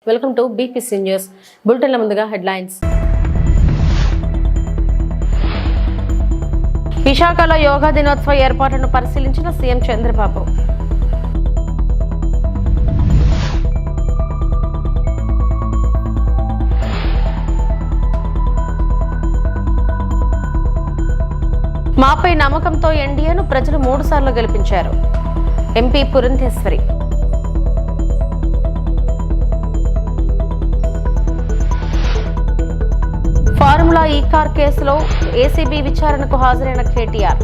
Welcome to BPC news బులెటిన్ల ముందుగా headlines. విశాఖలో యోగా దినోత్సవ ఏర్పాట్లను పరిశీలించిన సీఎం చంద్రబాబు. మాపై నమ్మకంతో ఎన్డీఏను ప్రజలు 3 సార్లు గెలిపించారు. ఎంపీ పురంధేశ్వరి. ఫార్ములా ఈ కార్ కేసులో ఏసీబీ విచారణకు హాజరైన కేటీఆర్.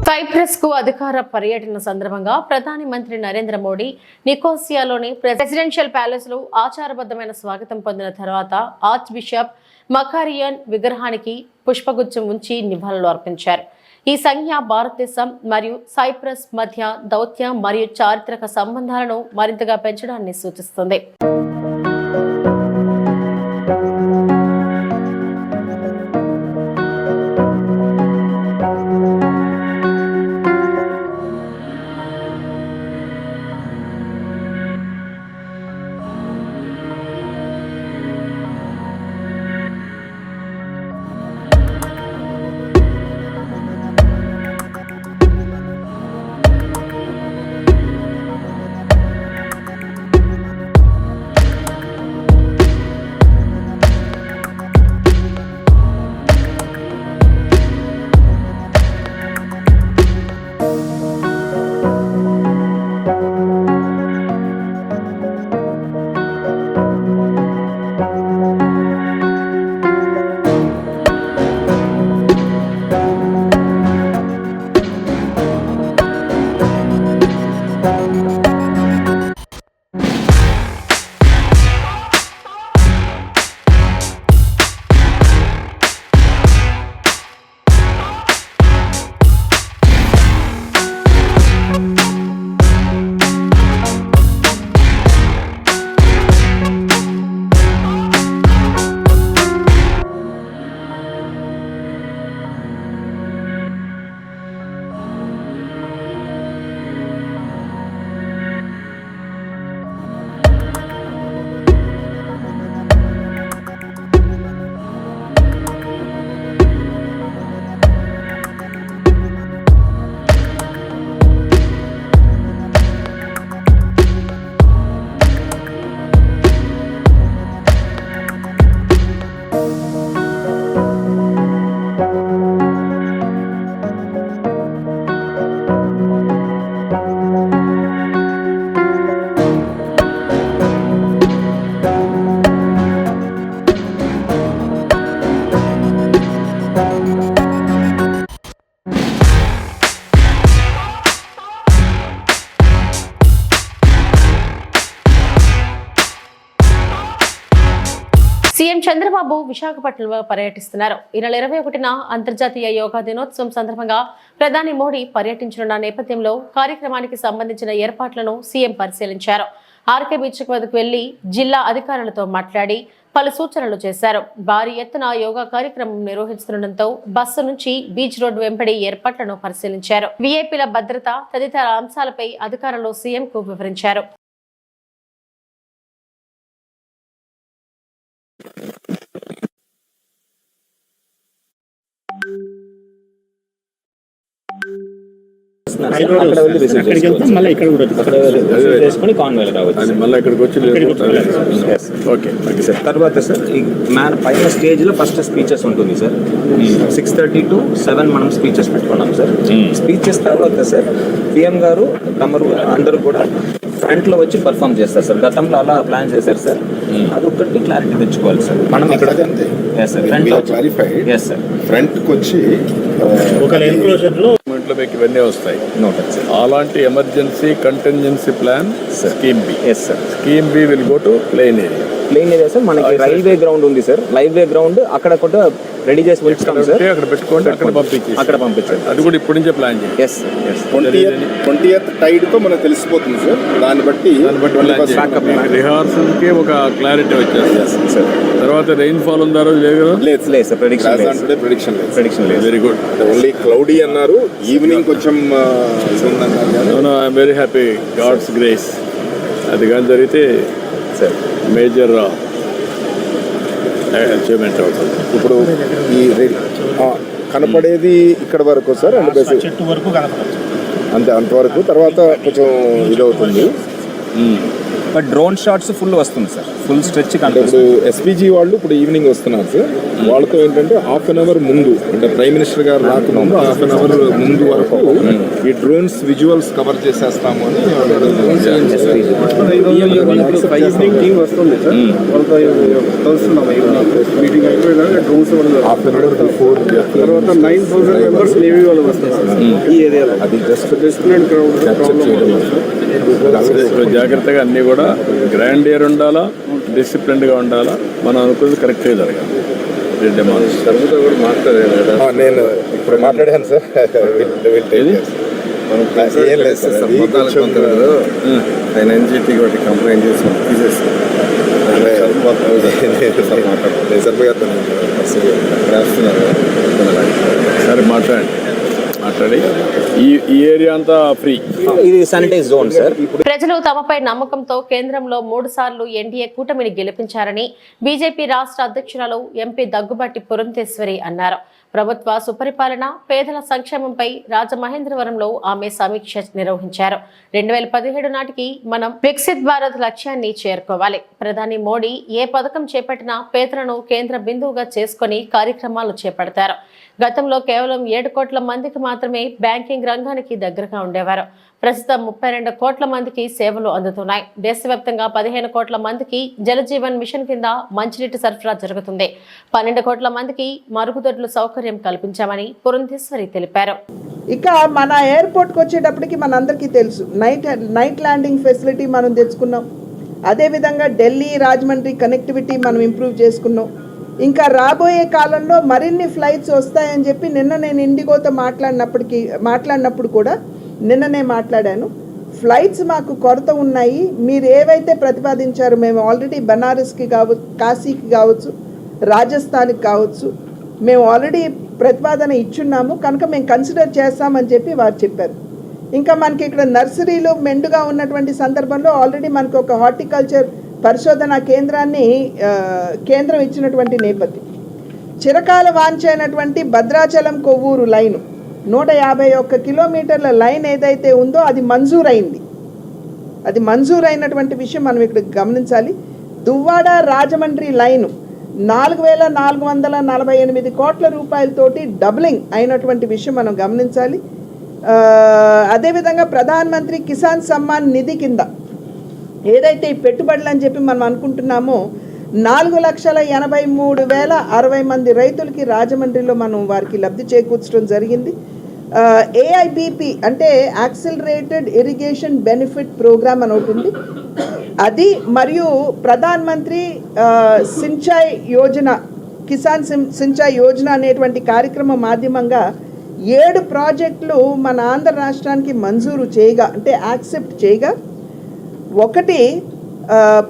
సైప్రస్ కు అధికార పర్యటన సందర్భంగా ప్రధాని మంత్రి నరేంద్ర మోడీ నికోసియాలోని ప్రెసిడెన్షియల్ ప్యాలెస్ లో ఆచారబద్ధమైన స్వాగతం పొందిన తర్వాత ఆర్చ్ బిషప్ మకారియన్ విగ్రహానికి పుష్పగుచ్చం ఉంచి నివాళులు అర్పించారు. ఈ సంజ్ఞ భారతదేశం మరియు సైప్రస్ మధ్య దౌత్య మరియు చారిత్రక సంబంధాలను మరింతగా పెంచడాన్ని సూచిస్తుంది. సీఎం చంద్రబాబు విశాఖపట్నంలో పర్యటిస్తున్నారు. ఈ నెల 21న అంతర్జాతీయ యోగా దినోత్సవం సందర్భంగా ప్రధాని మోడీ పర్యటించనున్న నేపథ్యంలో కార్యక్రమానికి సంబంధించిన ఏర్పాట్లను సీఎం పరిశీలించారు. ఆర్కే బీచ్ వద్దకు వెళ్లి జిల్లా అధికారులతో మాట్లాడి పలు సూచనలు చేశారు. భారీ ఎత్తున యోగా కార్యక్రమం నిర్వహిస్తుండటంతో బస్సు నుంచి బీచ్ రోడ్డు వెంబడి ఏర్పాట్లను పరిశీలించారు. వీఐపీల భద్రత తదితర అంశాలపై అధికారులు సీఎంకు వివరించారు. అక్కడ వెళ్ళి రిసీవ్ చేసుకొని కాన్వేలో రావచ్చు. తర్వాత సార్ ఈ పైన స్టేజ్ లో ఫస్ట్ స్పీచెస్ ఉంటుంది సార్. 6:30 to 7 మనం స్పీచెస్ పెట్టుకున్నాం సార్. స్పీచెస్ తర్వాత సార్ పిఎం గారు తమరు అందరూ కూడా ఫ్రంట్ లో వచ్చి పర్ఫామ్ చేస్తారు సార్. గతంలో అలా ప్లాన్ చేశారు సార్. అదొకటి క్లారిటీ తెచ్చుకోవాలి సార్. మనం ఇక్కడ ఫ్రంట్ వచ్చి ఒక ఎన్క్లోజర్ లో మీకు ఇవన్నీ వస్తాయి. అలాంటి emergency contingency plan scheme B. Scheme B will go to plain area. Plain area sir, మనకి రైల్వే గ్రౌండ్ ఉంది సార్, రైల్వే గ్రౌండ్ అక్కడ కూడా రెడీ చేసి ఉంచుతాం సార్, అక్కడ పెట్టుకోండి, అక్కడ పంపించారు. అది కూడా ఇప్పటి నుంచే ప్లాన్ చేయండి. ఎస్ 20th టైడ్ తో మనకు తెలిసిపోతుంది సార్, దాన్ని బట్టి రిహార్సల్ కి ఒక క్లారిటీ వచ్చేస్తుంది సార్. తర్వాత రెయిన్ ఫాల్ ఉందా రోజు లేదు కదా? లేదు సార్, ప్రెడిక్షన్ లేదు. Very good. ఓన్లీ క్లౌడీ అన్నారు, ఈవినింగ్ కొంచెం I'm very happy, God's grace. అది కానీ జరిగితే సార్ మేజర్ అచీవ్మెంట్ అవుతుంది. ఇప్పుడు ఈ కనపడేది ఇక్కడ వరకు సార్, చెట్టు వరకు కనపడచ్చు అంతే, అంతవరకు. తర్వాత కొంచెం ఇదవుతుంది. బట్ డ్రోన్ షాట్స్ ఫుల్ వస్తుంది సార్, ఫుల్ స్ట్రెచ్ అంటే ఇప్పుడు ఎస్పీజీ వాళ్ళు ఇప్పుడు ఈవినింగ్ వస్తున్నారు సార్, వాళ్ళతో ఏంటంటే హాఫ్ అన్ అవర్ ముందు, అంటే ప్రైమ్ మినిస్టర్ గారు రాకముందు హాఫ్ అన్ అవర్ ముందు వరకు ఈ డ్రోన్స్ విజువల్స్ కవర్ చేసేస్తాము అని హాఫ్ అన్ అవర్ బిఫోర్. తర్వాత 9,000 మెంబర్స్ నేవీ వాళ్ళు వస్తారు ఈ ఏరియాలో. అది జస్ట్ జాగ్రత్తగా అన్నీ కూడా గ్రాండియర్ ఉండాలా, డిసిప్లిన్డ్గా ఉండాలా, మనం అనుకున్నది కరెక్ట్గా జరగాలి. నేను ఇప్పుడు మాట్లాడాను సార్, ఏం లేదు సార్, ఆయన ఎన్జిటి వాటి కంప్లైంట్ చేసి తీసేస్తాం. సరే మాట్లాడి ఈ ఏరియా అంతా ఫ్రీ. ఇది శానిటైజ్ జోన్ సార్. ప్రజలు తమపై నమ్మకంతో కేంద్రంలో 3 సార్లు ఎన్డీఏ కూటమిని గెలిపించారని బీజేపీ రాష్ట్ర అధ్యక్షురాలు ఎంపీ దగ్గుబాటి పురంధేశ్వరి అన్నారు. ప్రభుత్వ సుపరిపాలన, పేదల సంక్షేమంపై రాజమహేంద్రవరంలో ఆమె సమీక్ష నిర్వహించారు. 2017 నాటికి మనం వికసిత్ భారత్ లక్ష్యాన్ని చేరుకోవాలి. ప్రధాని మోడీ ఏ పథకం చేపట్టినా పేదలను కేంద్ర బిందువుగా చేసుకుని కార్యక్రమాలు చేపడతారు. గతంలో కేవలం 7 కోట్ల మందికి మాత్రమే బ్యాంకింగ్ రంగానికి దగ్గరగా ఉండేవారు. ప్రస్తుతం 32 కోట్ల మందికి సేవలు అందుతున్నాయి. దేశవ్యాప్తంగా 15 కోట్ల మందికి జలజీవన్ మిషన్ కింద మంచినీటి సరఫరా జరుగుతుంది. 12 కోట్ల మందికి మరుగుదొడ్ల సౌకర్యం కల్పించామని పురంధేశ్వరి తెలిపారు. ఇక మన ఎయిర్పోర్ట్కి వచ్చేటప్పటికి మనందరికీ తెలుసు, నైట్ ల్యాండింగ్ ఫెసిలిటీ మనం తెచ్చుకున్నాం. అదేవిధంగా ఢిల్లీ రాజమండ్రి కనెక్టివిటీ మనం ఇంప్రూవ్ చేసుకున్నాం. ఇంకా రాబోయే కాలంలో మరిన్ని ఫ్లైట్స్ వస్తాయని చెప్పి నిన్న నేను ఇండిగోతో మాట్లాడినప్పుడు కూడా నిన్ననే మాట్లాడాను. ఫ్లైట్స్ మాకు కొరత ఉన్నాయి, మీరు ఏవైతే ప్రతిపాదించారో మేము ఆల్రెడీ బనారస్కి కావచ్చు, కాశీకి కావచ్చు, రాజస్థాన్కి కావచ్చు, మేము ఆల్రెడీ ప్రతిపాదన ఇచ్చున్నాము, కనుక మేము కన్సిడర్ చేస్తామని చెప్పి వారు చెప్పారు. ఇంకా మనకి ఇక్కడ నర్సరీలు మెండుగా ఉన్నటువంటి సందర్భంలో ఆల్రెడీ మనకు ఒక హార్టికల్చర్ పరిశోధన కేంద్రాన్ని కేంద్రం ఇచ్చినటువంటి నేపథ్యం. చిరకాల వాంఛైనటువంటి భద్రాచలం కొవ్వూరు లైను 151 కిలోమీటర్ల లైన్ ఏదైతే ఉందో అది మంజూరైంది. అది మంజూరైనటువంటి విషయం మనం ఇక్కడ గమనించాలి. దువ్వాడ రాజమండ్రి లైను 4,448 కోట్ల రూపాయలతోటి డబ్లింగ్ అయినటువంటి విషయం మనం గమనించాలి. అదేవిధంగా ప్రధాన్ మంత్రి కిసాన్ సమ్మాన్ నిధి కింద ఏదైతే ఈ పెట్టుబడులు అని చెప్పి మనం అనుకుంటున్నామో 4,83,060 మంది రైతులకి రాజమండ్రిలో మనం వారికి లబ్ధి చేకూర్చడం జరిగింది. ఏఐబిపి అంటే యాక్సిలరేటెడ్ ఇరిగేషన్ బెనిఫిట్ ప్రోగ్రామ్ అని ఉంటుంది, అది మరియు ప్రధాన్ మంత్రి సించాయ్ యోజన, కిసాన్ సించాయ్ యోజన అనేటువంటి కార్యక్రమం మాధ్యమంగా 7 ప్రాజెక్టులు మన ఆంధ్ర రాష్ట్రానికి మంజూరు చేయగా, అంటే యాక్సెప్ట్ చేయగా, ఒకటి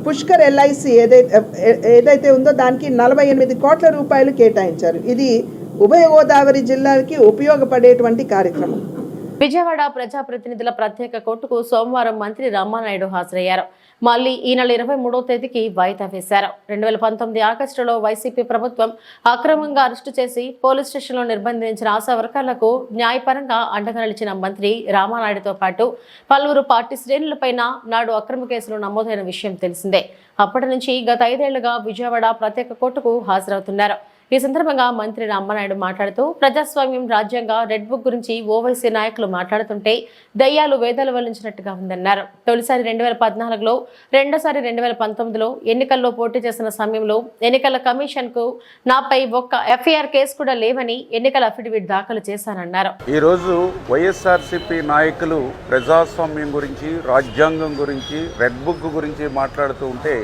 పుష్కర్ ఎల్ఐసి ఏదైతే ఉందో దానికి 48 కోట్ల రూపాయలు కేటాయించారు. ఇది ఉభయ గోదావరి జిల్లాలకి ఉపయోగపడేటువంటి కార్యక్రమం. విజయవాడ ప్రజాప్రతినిధుల ప్రత్యేక కోర్టుకు సోమవారం మంత్రి రామానాయుడు హాజరయ్యారు. మళ్లీ ఈ నెల 23వ తేదీకి వాయిదా వేశారు. 2019 ఆగస్టులో వైసీపీ ప్రభుత్వం అక్రమంగా అరెస్టు చేసి పోలీస్ స్టేషన్లో నిర్బంధించిన ఆశా వర్కర్లకు న్యాయపరంగా అండగా నిలిచిన మంత్రి రామానాయుడుతో పాటు పలువురు పార్టీ శ్రేణులపైన నాడు అక్రమ కేసులు నమోదైన విషయం తెలిసిందే. అప్పటి నుంచి గత 5 ఏళ్లుగా విజయవాడ ప్రత్యేక కోర్టుకు హాజరవుతున్నారు. ఈ సందర్భంగా మంత్రి రామానాయుడు మాట్లాడుతూ ప్రజాస్వామ్యం, రాజ్యాంగ రెడ్ బుక్ గురించి ఓవైసీ నాయకులు మాట్లాడుతుంటే దయ్యాలు వేదాలు వల్లించినట్టుగా ఉందన్నారు. తొలిసారి 2014లో, రెండోసారి 2019లో ఎన్నికల్లో పోటీ చేసిన సమయంలో ఎన్నికల కమిషన్ కు నాపై ఒక్క ఎఫ్ఐఆర్ కేసు కూడా లేవని ఎన్నికల అఫిడవిట్ దాఖలు చేశానన్నారు. ఈ రోజు వైఎస్ఆర్సీపీ నాయకులు ప్రజాస్వామ్యం గురించి, రాజ్యాంగం గురించి, రెడ్ బుక్ గురించి మాట్లాడుతూ ఉంటే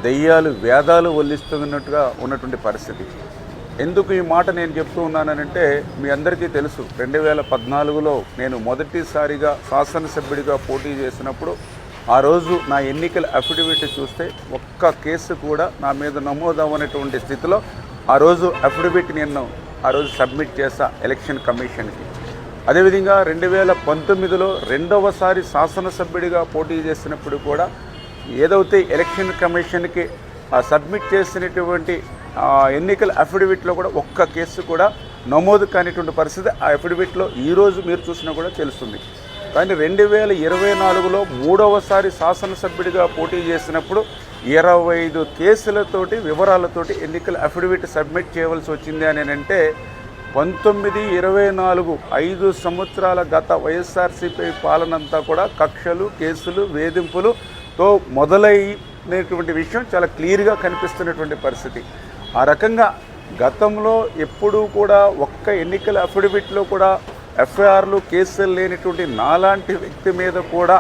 దెయ్యాలు వేదాలు వల్లిస్తున్నట్టుగా ఉన్నటువంటి పరిస్థితి. ఎందుకు ఈ మాట నేను చెప్తూ ఉన్నానంటే మీ అందరికీ తెలుసు 2014లో నేను మొదటిసారిగా శాసనసభ్యుడిగా పోటీ చేసినప్పుడు ఆ రోజు నా ఎన్నికల అఫిడవిట్ చూస్తే ఒక్క కేసు కూడా నా మీద నమోదవనటువంటి స్థితిలో ఆ రోజు అఫిడవిట్ నేను ఆ రోజు సబ్మిట్ చేశా ఎలక్షన్ కమిషన్కి. అదేవిధంగా 2019లో రెండవసారి శాసనసభ్యుడిగా పోటీ చేసినప్పుడు కూడా ఏదైతే ఎలక్షన్ కమిషన్కి సబ్మిట్ చేసినటువంటి ఎన్నికల అఫిడవిట్లో కూడా ఒక్క కేసు కూడా నమోదు కానిటువంటి పరిస్థితి ఆ అఫిడవిట్లో ఈరోజు మీరు చూసినా కూడా తెలుస్తుంది. కానీ 2024లో మూడవసారి శాసనసభ్యుడిగా పోటీ చేసినప్పుడు 25 కేసులతోటి వివరాలతోటి ఎన్నికల అఫిడవిట్ సబ్మిట్ చేయవలసి వచ్చింది అని అంటే 19-24 5 సంవత్సరాల గత వైఎస్ఆర్సీపీ పాలనంతా కూడా కక్షలు, కేసులు, వేధింపులతో మొదలైనటువంటి విషయం చాలా క్లియర్గా కనిపిస్తున్నటువంటి పరిస్థితి. ఆ రకంగా గతంలో ఎప్పుడూ కూడా ఒక్క ఎన్నికల అఫిడవిట్లో కూడా ఎఫ్ఐఆర్లు, కేసులు లేనిటువంటి నాలాంటి వ్యక్తి మీద కూడా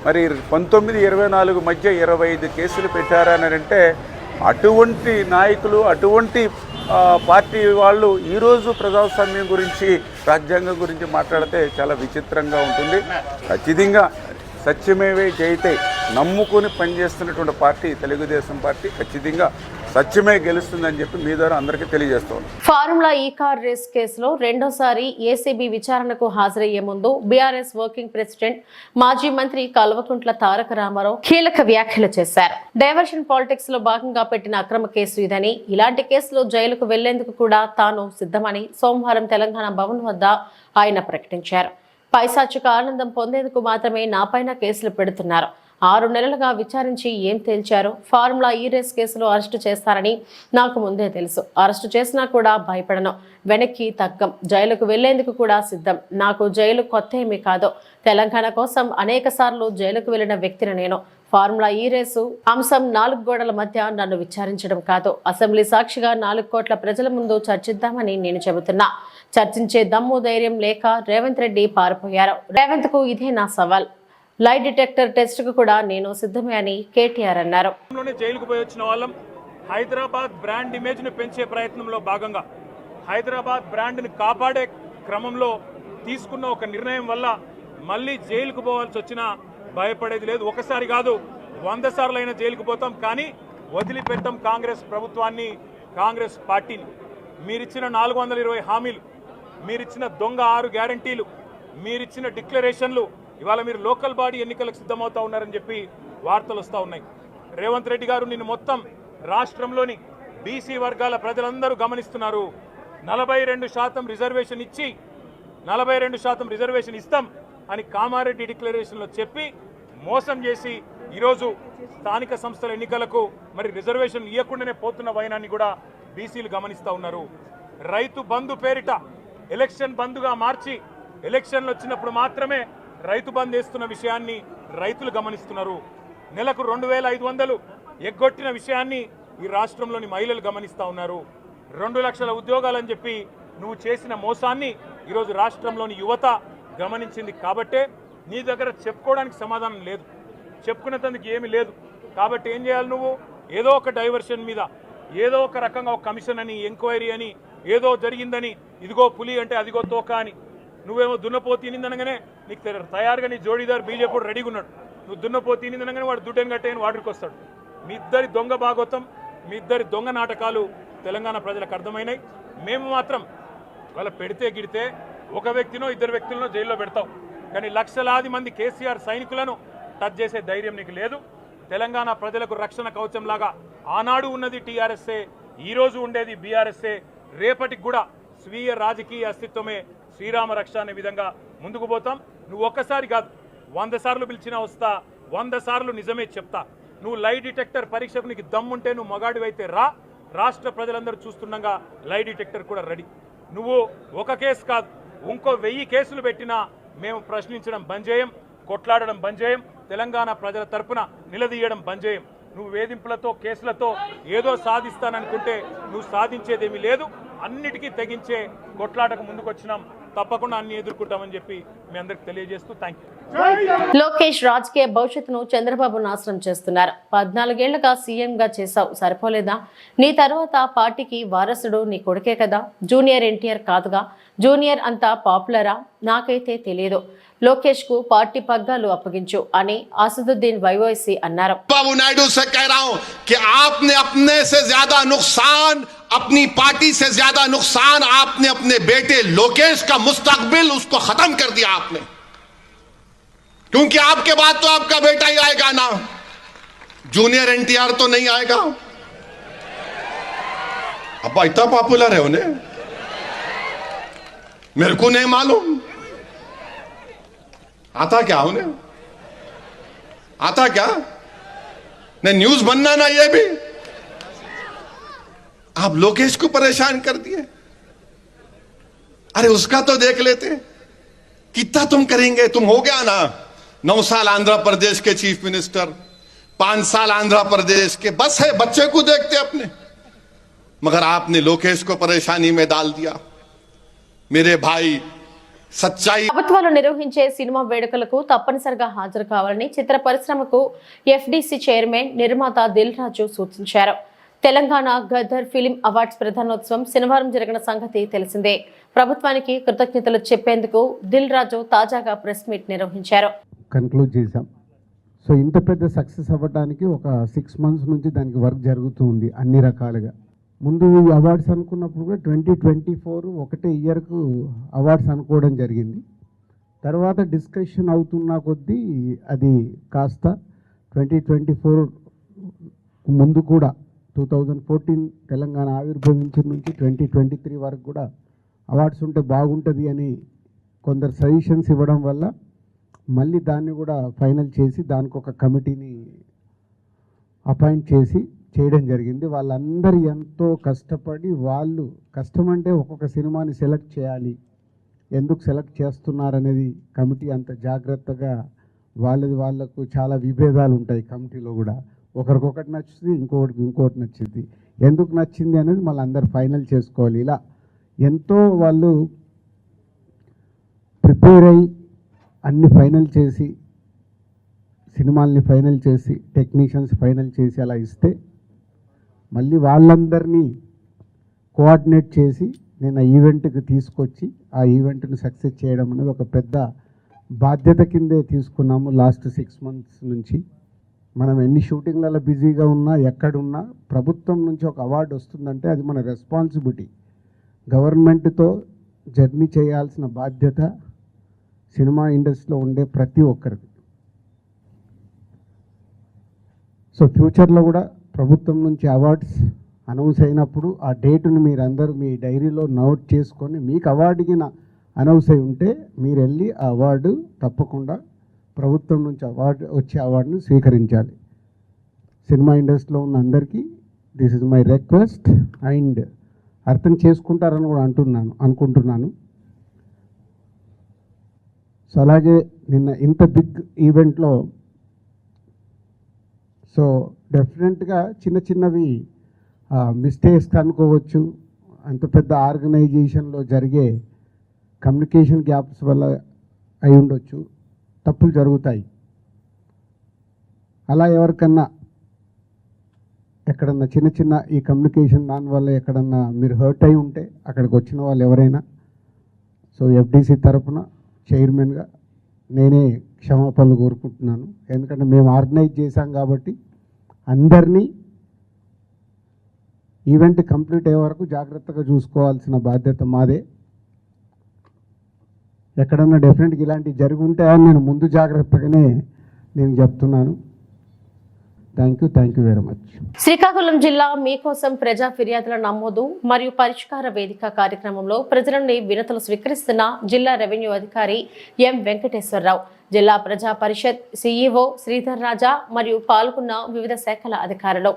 మరి 19-24 మధ్య 25 కేసులు పెట్టారని అంటే అటువంటి నాయకులు, అటువంటి పార్టీ వాళ్ళు ఈరోజు ప్రజాస్వామ్యం గురించి, రాజ్యాంగం గురించి మాట్లాడితే చాలా విచిత్రంగా ఉంటుంది. ఖచ్చితంగా సత్యమేవే జయితే నమ్ముకొని పనిచేస్తున్నటువంటి పార్టీ తెలుగుదేశం పార్టీ. ఖచ్చితంగా సత్యమే గెలుస్తుందని చెప్పి మీ ద్వారా అందరికీ తెలియజేస్తాను. ఫార్ములా ఈ కార్ రేస్ కేసులో రెండోసారి ఏసీబీ విచారణకు హాజరయ్యే ముందు బీఆర్ఎస్ వర్కింగ్ ప్రెసిడెంట్ మాజీ మంత్రి కల్వకుంట్ల తారక రామారావు కీలక వ్యాఖ్యలు చేశారు. డైవర్షన్ పాలిటిక్స్ లో భాగంగా పెట్టిన అక్రమ కేసు ఇదని, ఇలాంటి కేసులో జైలుకు వెళ్లేందుకు కూడా తాను సిద్ధమని సోమవారం తెలంగాణ భవన్ వద్ద ఆయన ప్రకటించారు. పైశాచిక ఆనందం పొందేందుకు మాత్రమే నాపైన కేసులు పెడుతున్నారు. 6 నెలలుగా విచారించి ఏం తేల్చారు? ఫార్ములా ఈ రేస్ కేసులో అరెస్టు చేస్తారని నాకు ముందే తెలుసు. అరెస్టు చేసినా కూడా భయపడను, వెనక్కి తగ్గం, జైలుకు వెళ్లేందుకు కూడా సిద్ధం. నాకు జైలు కొత్త ఏమీ కాదు. తెలంగాణ కోసం అనేక సార్లు జైలుకు వెళ్లిన వ్యక్తిని నేను. ఫార్ములా ఈ రేసు అంశం 4 గోడల మధ్య నన్ను విచారించడం కాదు. అసెంబ్లీ సాక్షిగా 4 కోట్ల ప్రజల ముందు చర్చిద్దామని నేను చెబుతున్నా. చర్చించే దమ్ము ధైర్యం లేక రేవంత్ రెడ్డి పారిపోయారు. రేవంత్ కు ఇదే నా సవాల్. లై డిటెక్టర్ టెస్ట్ కు కూడా నేను సిద్ధమే అని కేటీఆర్ అన్నారు. జైలుకు పోయి వచ్చిన వాళ్ళం హైదరాబాద్ బ్రాండ్ ఇమేజ్ ను పెంచే ప్రయత్నంలో భాగంగా హైదరాబాద్ బ్రాండ్ ని కాపాడే క్రమంలో తీసుకున్న ఒక నిర్ణయం వల్ల మళ్ళీ జైలుకు పోవాల్సి వచ్చినా భయపడేది లేదు. ఒకసారి కాదు 100 సార్లు అయినా జైలుకు పోతాం, కానీ వదిలిపెట్టాం కాంగ్రెస్ ప్రభుత్వాన్ని, కాంగ్రెస్ పార్టీని. మీరిచ్చిన 420 హామీలు, మీరిచ్చిన దొంగ 6 గ్యారంటీలు, మీరిచ్చిన డిక్లరేషన్లు, ఇవాళ మీరు లోకల్ బాడీ ఎన్నికలకు సిద్ధమవుతా ఉన్నారని చెప్పి వార్తలు వస్తూ ఉన్నాయి. రేవంత్ రెడ్డి గారు నిన్ను మొత్తం రాష్ట్రంలోని బీసీ వర్గాల ప్రజలందరూ గమనిస్తున్నారు. 42% రిజర్వేషన్ ఇచ్చి 42% రిజర్వేషన్ ఇస్తాం అని కామారెడ్డి డిక్లరేషన్లో చెప్పి మోసం చేసి ఈరోజు స్థానిక సంస్థల ఎన్నికలకు మరి రిజర్వేషన్ ఇవ్వకుండానే పోతున్న వైనాన్ని కూడా బీసీలు గమనిస్తూ ఉన్నారు. రైతు బంధు పేరిట ఎలక్షన్ బంధుగా మార్చి ఎలక్షన్లు వచ్చినప్పుడు మాత్రమే రైతు బంధు వేస్తున్న విషయాన్ని రైతులు గమనిస్తున్నారు. నెలకు 2500 ఎగ్గొట్టిన విషయాన్ని ఈ రాష్ట్రంలోని మహిళలు గమనిస్తూ ఉన్నారు. 2 లక్షల ఉద్యోగాలని చెప్పి నువ్వు చేసిన మోసాన్ని ఈరోజు రాష్ట్రంలోని యువత గమనించింది. కాబట్టే నీ దగ్గర చెప్పుకోవడానికి సమాధానం లేదు, చెప్పుకునేందుకు ఏమీ లేదు. కాబట్టి ఏం చేయాలి? నువ్వు ఏదో ఒక డైవర్షన్ మీద, ఏదో ఒక రకంగా ఒక కమిషన్ అని, ఎంక్వైరీ అని, ఏదో జరిగిందని, ఇదిగో పులి అంటే అదిగో తోక అని, నువ్వేమో దున్నపోతు తినిందనగానే నీకు తయారుగా నీ జోడీదారు బీజేపీ రెడీగా ఉన్నాడు. నువ్వు దున్నపోతు తినిందనగానే వాడు దుడ్డని కట్టేయని వాడికి వస్తాడు. మీ ఇద్దరి దొంగ భాగవతం, మీ ఇద్దరి దొంగ నాటకాలు తెలంగాణ ప్రజలకు అర్థమైనాయి. మేము మాత్రం వాళ్ళ పెడితే గిడితే ఒక వ్యక్తినో 2 వ్యక్తులను జైల్లో పెడతాం, కానీ లక్షలాది మంది కేసీఆర్ సైనికులను టచ్ చేసే ధైర్యం నీకు లేదు. తెలంగాణ ప్రజలకు రక్షణ కవచంలాగా ఆనాడు ఉన్నది టీఆర్ఎస్ఏ, ఈరోజు ఉండేది బీఆర్ఎస్ఏ, రేపటికి కూడా స్వీయ రాజకీయ అస్తిత్వమే శ్రీరామ రక్ష అనే విధంగా ముందుకు పోతాం. నువ్వు ఒక్కసారి కాదు 100 సార్లు పిలిచినా వస్తా, 100 సార్లు నిజమే చెప్తా. నువ్వు లై డిటెక్టర్ పరీక్షకు నీకు దమ్ముంటే నువ్వు మగాడివైతే రా. రాష్ట్ర ప్రజలందరూ చూస్తుండగా లై డిటెక్టర్ కూడా రెడీ. నువ్వు ఒక కేసు కాదు, ఇంకో 1000 కేసులు పెట్టినా మేము ప్రశ్నించడం బంద్ చేయం, కొట్లాడడం బంద్ చేయం, తెలంగాణ ప్రజల తరపున నిలదీయడం బంద్ చేయం. నువ్వు వేధింపులతో, కేసులతో ఏదో సాధిస్తాననుకుంటే నువ్వు సాధించేదేమీ లేదు. అన్నిటికీ తెగించే కొట్లాటకు ముందుకొచ్చినాం. తప్పకుండా అన్ని ఎదుర్కొంటామని చెప్పి మీ అందరికి తెలియజేస్తూ థ్యాంక్ యూ. లోకేష్ రాజకీయ భవిష్యత్తును చంద్రబాబు నాశనం చేస్తున్నారు. 14 ఏళ్లుగా సీఎంగా చేశావు, సరిపోలేదా? నీ తర్వాత పార్టీకి వారసుడు నీ కొడుకే కదా, జూనియర్ ఎన్టీఆర్ కాదుగా. జూనియర్ అంతా పాపులరా? నాకైతే తెలియదు. లోకేష్ కు పార్టీ పగ్గాలు అప్పగించు అని అసదుద్దీన్ వైవైసీ అన్నారు. बाबू नायडू से कह रहा हूं कि आपने अपने से ज्यादा नुकसान, अपनी पार्टी से ज्यादा नुकसान आपने अपने बेटे लोकेश का मुस्तकबिल उसको खत्म कर दिया आपने, क्योंकि आपके बाद तो आपका बेटा ही आएगा ना, जूनियर एनटीआर तो नहीं आएगा. अब्बा इतना पॉपुलर है उन्हें, मेरे को नहीं मालूम. आता क्या उन्हें, आता क्या? नहीं न्यूज बनना ना, ये भी आप लोकेश को परेशान कर दिए. अरे उसका तो देख लेते, कितना तुम करेंगे. तुम हो गया ना 9 साल आंध्र प्रदेश के चीफ मिनिस्टर, 5 साल आंध्र प्रदेश के, बस है बच्चे को देखते अपने. मगर आपने लोकेश को परेशानी में डाल दिया. मेरे भाई సచ్చాయి. ప్రభుత్వాలు నిర్వహించే సినిమా వేడుకలకు తప్పనిసరిగా హాజరు కావాలని చిత్ర పరిశ్రమకు ఎఫ్డీసీ చైర్మన్ నిర్మాత దిల్ రాజు సూచించారు. తెలంగాణ గదర్ ఫిలిం అవార్డ్స్ ప్రధానోత్సవం శనివారం జరిగిన సంగతి తెలిసిందే. ప్రభుత్వానికి కృతజ్ఞతలు చెప్పేందుకు దిల్ రాజు తాజాగా ప్రెస్ మీట్ నిర్వహించారు. కన్క్లూడ్ చేశాం. సో ఇంత పెద్ద సక్సెస్ అవ్వడానికి ఒక 6 months నుంచి దానికి వర్క్ జరుగుతూ ఉంది అన్ని రకాలుగా. ముందు ఈ అవార్డ్స్ అనుకున్నప్పుడు కూడా 2024 ఒకటే ఇయర్కు అవార్డ్స్ అనుకోవడం జరిగింది. తర్వాత డిస్కషన్ అవుతున్న కొద్దీ అది కాస్త 2024 ముందు కూడా 2014 తెలంగాణ ఆవిర్భవించిన నుంచి 2023 వరకు కూడా అవార్డ్స్ ఉంటే బాగుంటుంది అని కొందరు సజెషన్స్ ఇవ్వడం వల్ల మళ్ళీ దాన్ని కూడా ఫైనల్ చేసి దానికి ఒక కమిటీని అపాయింట్ చేసి చేయడం జరిగింది. వాళ్ళందరూ ఎంతో కష్టపడి, వాళ్ళు కష్టం అంటే ఒక్కొక్క సినిమాని సెలెక్ట్ చేయాలి, ఎందుకు సెలెక్ట్ చేస్తున్నారనేది కమిటీ అంత జాగ్రత్తగా, వాళ్ళకు చాలా విభేదాలు ఉంటాయి కమిటీలో కూడా. ఒకరికొకటి నచ్చుతుంది, ఇంకోటి నచ్చింది. ఎందుకు నచ్చింది అనేది మళ్ళీ అందరు ఫైనల్ చేసుకోవాలి. ఇలా ఎంతో వాళ్ళు ప్రిపేర్ అయ్యి అన్ని ఫైనల్ చేసి, సినిమాల్ని ఫైనల్ చేసి, టెక్నీషియన్స్ ఫైనల్ చేసి అలా ఇస్తే మళ్ళీ వాళ్ళందరినీ కోఆర్డినేట్ చేసి నేను ఆ ఈవెంట్కి తీసుకొచ్చి ఆ ఈవెంట్ని సక్సెస్ చేయడం అనేది ఒక పెద్ద బాధ్యత కిందే తీసుకున్నాము. లాస్ట్ 6 months నుంచి మనం ఎన్ని షూటింగ్లలో బిజీగా ఉన్నా, ఎక్కడున్నా ప్రభుత్వం నుంచి ఒక అవార్డు వస్తుందంటే అది మన రెస్పాన్సిబిలిటీ. గవర్నమెంట్తో జర్నీ చేయాల్సిన బాధ్యత సినిమా ఇండస్ట్రీలో ఉండే ప్రతి ఒక్కరిది. సో ఫ్యూచర్లో కూడా ప్రభుత్వం నుంచి అవార్డ్స్ అనౌన్స్ అయినప్పుడు ఆ డేటును మీరందరూ మీ డైరీలో నోట్ చేసుకొని, మీకు అవార్డుకి అనౌన్స్ అయి ఉంటే మీరు వెళ్ళి ఆ అవార్డు తప్పకుండా ప్రభుత్వం నుంచి వచ్చే అవార్డును స్వీకరించాలి. సినిమా ఇండస్ట్రీలో ఉన్న అందరికీ this is my request. And అర్థం చేసుకుంటారని కూడా అనుకుంటున్నాను. సో అలాగే నిన్న ఇంత బిగ్ ఈవెంట్లో సో డెఫినెట్గా చిన్నవి మిస్టేక్స్ అనుకోవచ్చు. అంత పెద్ద ఆర్గనైజేషన్లో జరిగే కమ్యూనికేషన్ గ్యాప్స్ వల్ల అయి ఉండొచ్చు, తప్పులు జరుగుతాయి. అలా ఎవరికన్నా ఎక్కడన్నా చిన్న ఈ కమ్యూనికేషన్ దానివల్ల ఎక్కడన్నా మీరు హర్ట్ అయి ఉంటే అక్కడికి వచ్చిన వాళ్ళు ఎవరైనా, సో ఎఫ్డీసీ తరఫున చైర్మన్గా నేనే క్షమాపణలు కోరుకుంటున్నాను. ఎందుకంటే మేము ఆర్గనైజ్ చేశాం కాబట్టి అందరినీ ఈవెంట్ కంప్లీట్ అయ్యే వరకు జాగ్రత్తగా చూసుకోవాల్సిన బాధ్యత మాదే. ఎక్కడన్నా డెఫినెట్గా ఇలాంటివి జరిగి ఉంటాయని నేను ముందు జాగ్రత్తగానే నేను చెప్తున్నాను. Thank you very much. Srikakulam జిల్లా మీకోసం ప్రజా ఫిర్యాదుల నమోదు మరియు పరిష్కార వేదిక కార్యక్రమంలో ప్రజల నుండి వినతులు స్వీకరిస్తున్న జిల్లా రెవెన్యూ అధికారి ఎం వెంకటేశ్వరరావు, జిల్లా ప్రజా పరిషత్ సిఇఓ శ్రీధర్ రాజా మరియు పాల్గొన్న వివిధ శాఖల అధికారులు.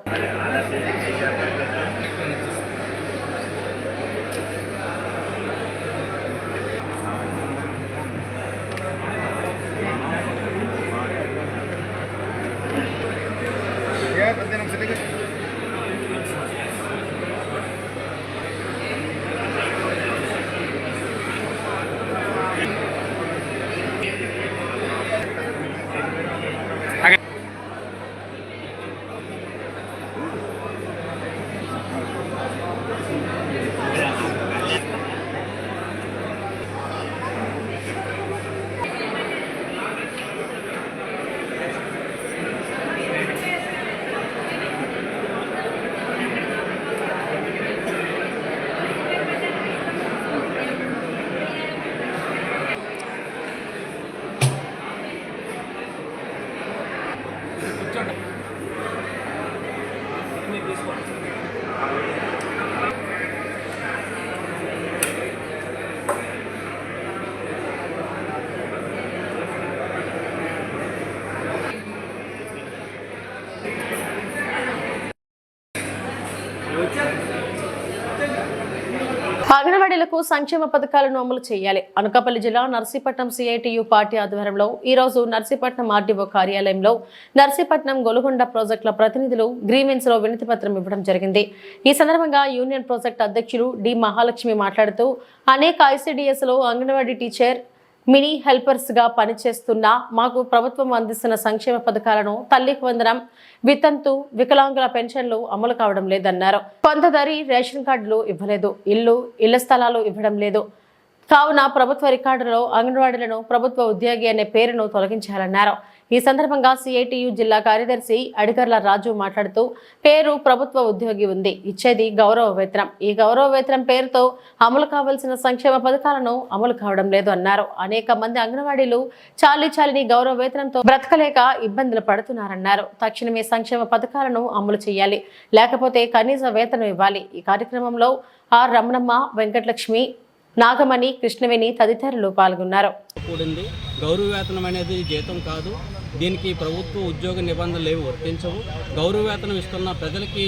ప్రజలకు సంక్షేమ పథకాలను అమలు చేయాలి. అనకాపల్లి జిల్లా నర్సీపట్నం సిఐటియు పార్టీ ఆధ్వర్యంలో ఈ రోజు నర్సీపట్నం ఆర్డీఓ కార్యాలయంలో నర్సీపట్నం గొలుగొండ ప్రాజెక్టుల ప్రతినిధులు గ్రీవెన్స్ లో వినతి పత్రం ఇవ్వడం జరిగింది. ఈ సందర్భంగా యూనియన్ ప్రాజెక్ట్ అధ్యక్షులు డి మహాలక్ష్మి మాట్లాడుతూ అనేక ఐసిడిఎస్ లో అంగన్వాడీ టీచర్ మినీ హెల్పర్స్ గా పనిచేస్తున్న మాకు ప్రభుత్వం అందిస్తున్న సంక్షేమ పథకాలను తల్లికి వందనం, వితంతు, వికలాంగుల పెన్షన్లు అమలు కావడం లేదన్నారు. కొంతదరి రేషన్ కార్డులు ఇవ్వలేదు, ఇళ్ల స్థలాలు ఇవ్వడం లేదు. కావున ప్రభుత్వ రికార్డులో అంగన్వాడీలను ప్రభుత్వ ఉద్యోగి అనే పేరును తొలగించాలన్నారు. ఈ సందర్భంగా సిఐటియు జిల్లా కార్యదర్శి అడిగర్ల రాజు మాట్లాడుతూ పేరు ప్రభుత్వ ఉద్యోగి ఉంది, ఇచ్చేది గౌరవ వేతనం. ఈ గౌరవ వేతనం పేరుతో అమలు కావాల్సిన సంక్షేమ పథకాలను అమలు కావడం లేదు అన్నారు. అనేక మంది అంగన్వాడీలు చాలీని గౌరవ వేతనంతో బ్రతకలేక ఇబ్బందులు పడుతున్నారన్నారు. తక్షణమే సంక్షేమ పథకాలను అమలు చేయాలి, లేకపోతే కనీస వేతనం ఇవ్వాలి. ఈ కార్యక్రమంలో ఆర్ రమణమ్మ, వెంకటలక్ష్మి, నాగమణి, కృష్ణవేణి తదితరులు పాల్గొన్నారు. గౌరవ వేతనం అనేది జీతం కాదు, దీనికి ప్రభుత్వ ఉద్యోగ నిబంధనలు ఏవి వర్తించవు. గౌరవ వేతనం ఇస్తున్న ప్రజలకి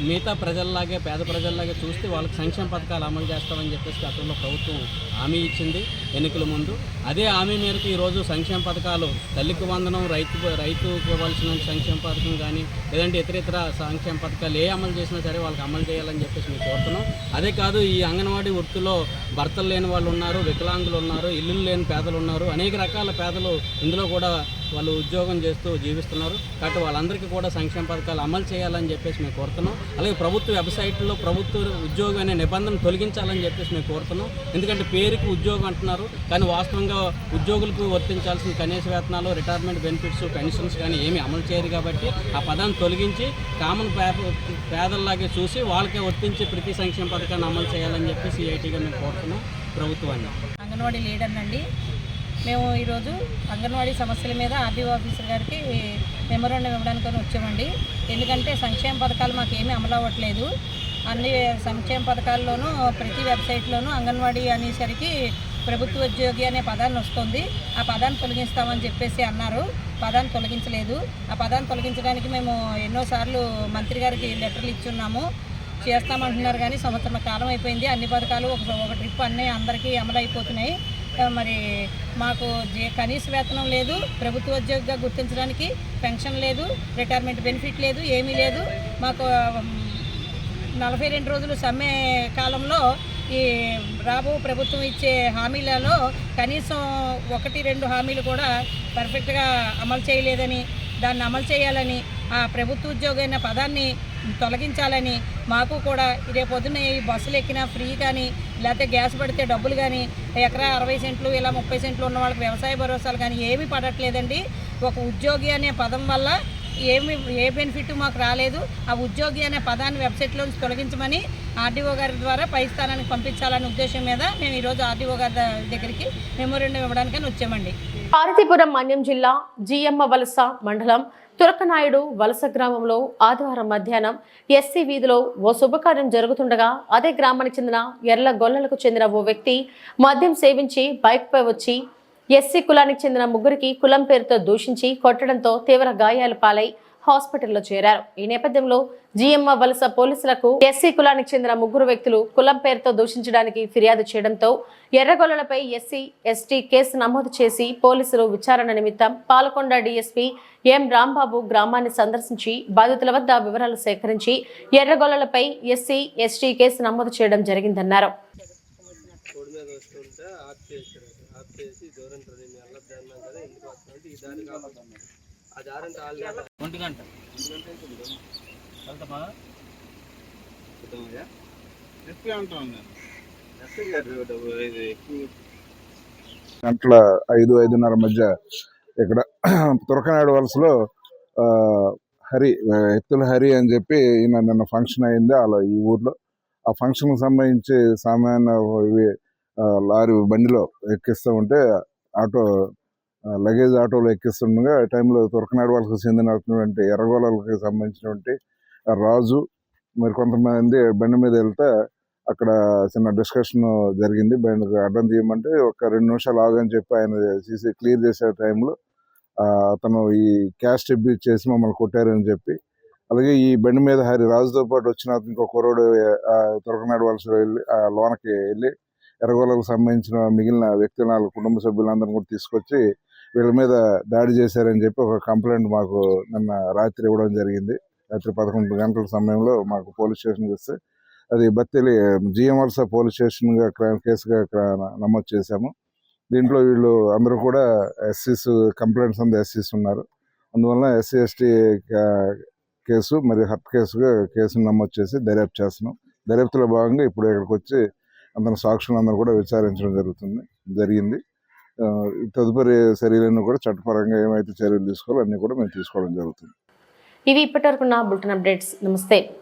మిగతా ప్రజల్లాగే పేద ప్రజల్లాగే చూస్తే వాళ్ళకి సంక్షేమ పథకాలు అమలు చేస్తామని చెప్పేసి గతంలో ప్రభుత్వం హామీ ఇచ్చింది ఎన్నికల ముందు. అదే హామీ మేరకు ఈరోజు సంక్షేమ పథకాలు తల్లికి వందనం, రైతుకి ఇవ్వాల్సిన సంక్షేమ పథకం కానీ లేదంటే ఇతర సంక్షేమ పథకాలు ఏ అమలు చేసినా సరే వాళ్ళకి అమలు చేయాలని చెప్పేసి మేము కోరుతున్నాం. అదే కాదు, ఈ అంగన్వాడీ వృత్తిలో భర్తలు లేని వాళ్ళు ఉన్నారు, వికలాంగులు ఉన్నారు, ఇల్లు లేని పేదలు ఉన్నారు, అనేక రకాల పేదలు ఇందులో కూడా వాళ్ళు ఉద్యోగం చేస్తూ జీవిస్తున్నారు. కాబట్టి వాళ్ళందరికీ కూడా సంక్షేమ పథకాలు అమలు చేయాలని చెప్పేసి మేము కోరుతున్నాం. అలాగే ప్రభుత్వ వెబ్సైట్లో ప్రభుత్వ ఉద్యోగం అనే నిబంధన తొలగించాలని చెప్పేసి మేము కోరుతున్నాం. ఎందుకంటే పేరుకి ఉద్యోగం అంటున్నారు, కానీ వాస్తవంగా ఉద్యోగులకు వర్తించాల్సిన కనీస వేతనాలు, రిటైర్మెంట్ బెనిఫిట్స్, పెన్షన్స్ కానీ ఏమీ అమలు చేయరు. కాబట్టి ఆ పదాన్ని తొలగించి కామన్ పేదల్లాగే చూసి వాళ్ళకే వర్తించి ప్రతి సంక్షేమ పథకాన్ని అమలు చేయాలని చెప్పేసి సిఐటిగా మేము కోరుతున్నాం ప్రభుత్వాన్ని. అంగన్వాడీ లీడర్ నండి. మేము ఈరోజు అంగన్వాడీ సమస్యల మీద ఆర్డీఓ ఆఫీసర్ గారికి మెమోరాండం ఇవ్వడానికి వచ్చామండి. ఎందుకంటే సంక్షేమ పథకాలు మాకు ఏమీ అమలు అవ్వట్లేదు. అన్ని సంక్షేమ పథకాల్లోనూ ప్రతి వెబ్సైట్లోనూ అంగన్వాడీ అనేసరికి ప్రభుత్వ ఉద్యోగి అనే పదాన్ని వస్తుంది. ఆ పదాన్ని తొలగిస్తామని చెప్పేసి అన్నారు. పదాన్ని తొలగించలేదు. ఆ పదాన్ని తొలగించడానికి మేము ఎన్నోసార్లు మంత్రి గారికి లెటర్లు ఇచ్చున్నాము. చేస్తామంటున్నారు కానీ సంవత్సరం కాలం అయిపోయింది. అన్ని పథకాలు ఒక ట్రిప్ అన్నీ అందరికీ అమలు అయిపోతున్నాయి. మరి మాకు కనీస వేతనం లేదు, ప్రభుత్వ ఉద్యోగిగా గుర్తించడానికి పెన్షన్ లేదు, రిటైర్మెంట్ బెనిఫిట్ లేదు, ఏమీ లేదు. మాకు 42 రోజులు సమ్మె కాలంలో ఈ రాబో ప్రభుత్వం ఇచ్చే హామీలలో కనీసం 1-2 హామీలు కూడా పర్ఫెక్ట్గా అమలు చేయలేదని, దాన్ని అమలు చేయాలని, ఆ ప్రభుత్వ ఉద్యోగం అనే పదాన్ని తొలగించాలని, మాకు కూడా ఇదే పొద్దున్న ఈ బస్సులు ఎక్కినా ఫ్రీ కానీ లేకపోతే గ్యాస్ పడితే డబ్బులు కానీ ఎకరా 60 సెంట్లు ఇలా 30 సెంట్లు ఉన్న వాళ్ళకి వ్యవసాయ భరోసాలు కానీ ఏమీ పడట్లేదండి. ఒక ఉద్యోగి అనే పదం వల్ల ఏ బెనిఫిట్ మాకు రాలేదు. ఆ ఉద్యోగి అనే పదాన్ని వెబ్సైట్లోంచి తొలగించమని ఆర్డీఓ గారి ద్వారా పై స్థానానికి పంపించాలనే ఉద్దేశం మీద మేము ఈరోజు ఆర్డీఓ గారి దగ్గరికి మెమోరాండం ఇవ్వడానికని వచ్చామండి. పార్వతీపురం మన్యం జిల్లా జియమ్మ వలస మండలం తురకనాయుడు వలస గ్రామంలో ఆదివారం మధ్యాహ్నం ఎస్సీ వీధిలో ఓ శుభకార్యం జరుగుతుండగా అదే గ్రామానికి చెందిన ఎర్ల గొల్లలకు చెందిన ఓ వ్యక్తి మద్యం సేవించి బైక్పై వచ్చి ఎస్సీ కులానికి చెందిన ముగ్గురికి కులం పేరుతో దూషించి కొట్టడంతో తీవ్ర గాయాలు పాలై హాస్పిటల్లో చేరారు. ఈ నేపథ్యంలో జిఎమ్మ వలస పోలీసులకు ఎస్సీ కులానికి చెందిన ముగ్గురు వ్యక్తులు కులం పేరుతో దూషించడానికి ఫిర్యాదు చేయడంతో ఎర్రగొల్లలపై ఎస్సీ ఎస్టీ కేసు నమోదు చేసి పోలీసులు విచారణ నిమిత్తం పాలకొండ డీఎస్పీ ఎం రాంబాబు గ్రామాన్ని సందర్శించి బాధితుల వద్ద వివరాలు సేకరించి ఎర్రగొల్లలపై ఎస్సీ ఎస్టీ కేసు నమోదు చేయడం జరిగిందన్నారు. గంటల 5-5:30 మధ్య ఇక్కడ తురకనాయుడు వలసలో ఎత్తుల హరి అని చెప్పి నిన్న ఫంక్షన్ అయింది అలా ఈ ఊర్లో. ఆ ఫంక్షన్కి సంబంధించి సామాన్య లారీ బండిలో ఎక్కిస్తూ ఉంటే లగేజ్ ఆటోలో ఎక్కిస్తుండగా టైంలో తురకనాయుడు వలసకు చెందినటువంటి ఎర్రగొల్లకి సంబంధించినటువంటి రాజు మరి కొంతమంది బండి మీద వెళ్తే అక్కడ చిన్న డిస్కషన్ జరిగింది. బండికి అడ్డం తీయమంటే ఒక 2 నిమిషాలు ఆగని చెప్పి ఆయన క్లియర్ చేసే టైంలో అతను ఈ క్యాస్ట్ అబ్యూజ్ చేసి మమ్మల్ని కొట్టారని చెప్పి అలాగే ఈ బండి మీద హరి రాజుతో పాటు వచ్చిన ఇంకో కుర్రోడు తురకనాడు వలస వెళ్ళి ఆ లోనకి వెళ్ళి ఎర్రగొల్లకు సంబంధించిన మిగిలిన వ్యక్తుల కుటుంబ సభ్యులందరినీ కూడా తీసుకొచ్చి వీళ్ళ మీద దాడి చేశారని చెప్పి ఒక కంప్లైంట్ మాకు నిన్న రాత్రి ఇవ్వడం జరిగింది. రాత్రి 11 గంటల సమయంలో మాకు పోలీస్ స్టేషన్కి వస్తే అది బత్తేలి జిఎం వలస పోలీస్ స్టేషన్గా కేసుగా నమోదు చేశాము. దీంట్లో వీళ్ళు అందరూ కూడా ఎస్సీస్ కంప్లైంట్స్ అంతా ఎస్సీస్ ఉన్నారు. అందువల్ల ఎస్సీ ఎస్టీ కేసు మరియు హత్య కేసును నమోదు చేసి దర్యాప్తు చేస్తున్నాం. దర్యాప్తులో భాగంగా ఇప్పుడు ఇక్కడికి వచ్చి అందరి సాక్షులందరూ కూడా విచారించడం జరిగింది. తదుపరి చర్యలను కూడా చట్టపరంగా ఏమైతే చర్యలు తీసుకోవాలో అన్నీ కూడా మేము తీసుకోవడం జరుగుతుంది. ఇవి ఇప్పటివరకున్న బులెటిన్ అప్డేట్స్. నమస్తే.